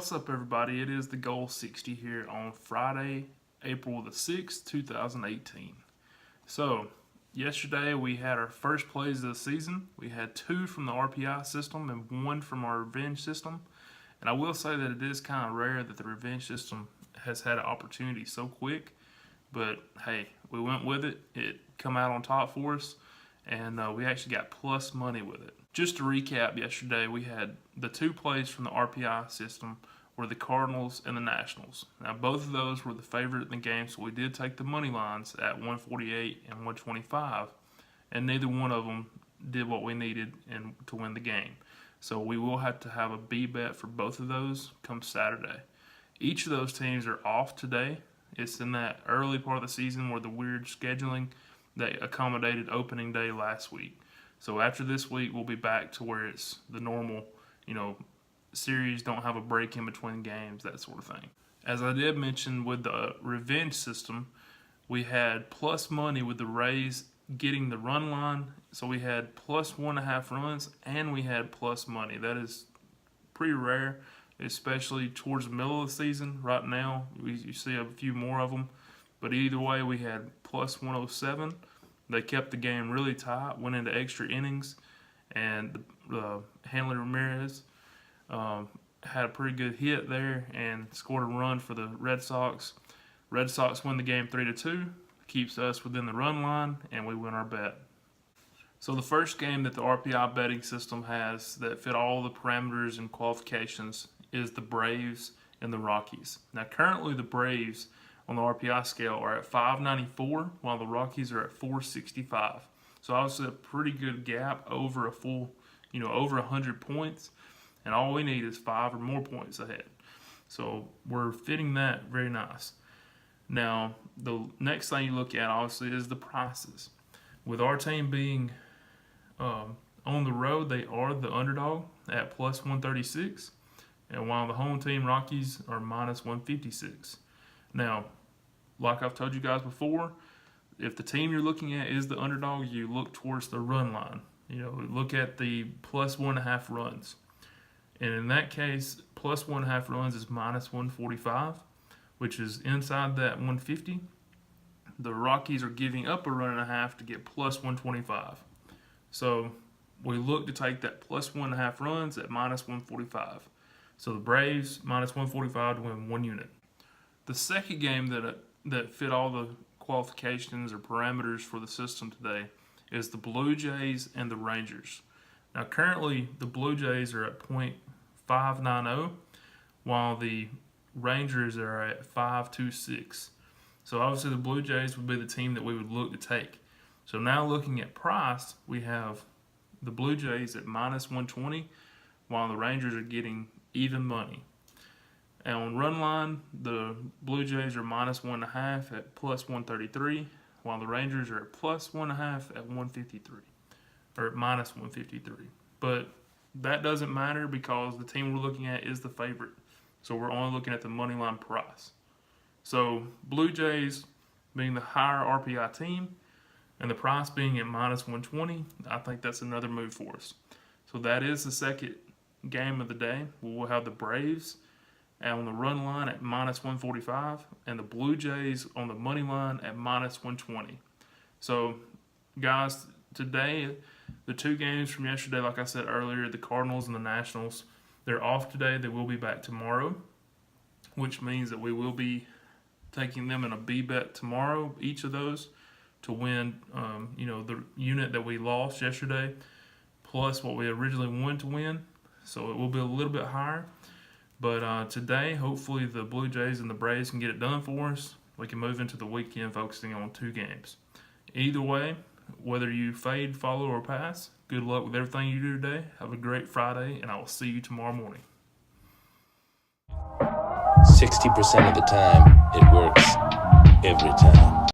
What's up, everybody? It is Thegoal60 here on Friday, April the 6th, 2018. So, yesterday we had our first plays of the season. We had 2 from the RPI system and 1 from our revenge system. And I will say that it is kind of rare that the revenge system has had an opportunity so quick. But hey, we went with it. It come out on top for us. And we actually got plus money with it. Just to recap, yesterday we had the 2 plays from the RPI system were the Cardinals and the Nationals. Now both of those were the favorite in the game, so we did take the money lines at 148 and 125, and neither one of them did what we needed to win the game. So we will have to have a B bet for both of those come Saturday. Each of those teams are off today. It's in that early part of the season where the weird scheduling that accommodated opening day last week. So after this week, we'll be back to where it's the normal, series don't have a break in between games, that sort of thing. As I did mention with the revenge system, we had plus money with the Rays getting the run line. So we had plus 1.5 runs and we had plus money. That is pretty rare, especially towards the middle of the season. Right now, you see a few more of them. But either way, we had plus 107. They kept the game really tight, went into extra innings, and Hanley Ramirez had a pretty good hit there and scored a run for the Red Sox. Red Sox win the game 3-2, keeps us within the run line, and we win our bet. So the first game that the RPI betting system has that fit all the parameters and qualifications is the Braves and the Rockies. Now currently the Braves on the RPI scale are at 594, while the Rockies are at 465. So obviously a pretty good gap over a full, over 100 points, and all we need is 5 or more points ahead. So we're fitting that very nice. Now, the next thing you look at, obviously, is the prices. With our team being on the road, they are the underdog at plus 136, and while the home team, Rockies, are minus 156. Now, like I've told you guys before, if the team you're looking at is the underdog, you look towards the run line. Look at the plus 1.5 runs. And in that case, plus 1.5 runs is minus 145, which is inside that 150. The Rockies are giving up a run and a half to get plus 125. So we look to take that plus 1.5 runs at minus 145. So the Braves minus 145 to win 1 unit. The second game that fit all the qualifications or parameters for the system today is the Blue Jays and the Rangers. Now currently the Blue Jays are at .590, while the Rangers are at 526. So obviously the Blue Jays would be the team that we would look to take. So now looking at price, we have the Blue Jays at minus 120, while the Rangers are getting even money. And on run line, the Blue Jays are minus 1.5 at plus 133, while the Rangers are at plus 1.5 at 153, or at minus 153. But that doesn't matter because the team we're looking at is the favorite. So we're only looking at the money line price. So Blue Jays being the higher RPI team and the price being at minus 120, I think that's another move for us. So that is the second game of the day. We'll have the Braves on the run line at minus 145 and the Blue Jays on the money line at minus 120. So guys, today, the 2 games from yesterday, like I said earlier, the Cardinals and the Nationals, they're off today. They will be back tomorrow, which means that we will be taking them in a B bet tomorrow, each of those, to win, the unit that we lost yesterday, plus what we originally wanted to win. So it will be a little bit higher. But today, hopefully the Blue Jays and the Braves can get it done for us. We can move into the weekend focusing on 2 games. Either way, whether you fade, follow, or pass, good luck with everything you do today. Have a great Friday, and I will see you tomorrow morning. 60% of the time, it works every time.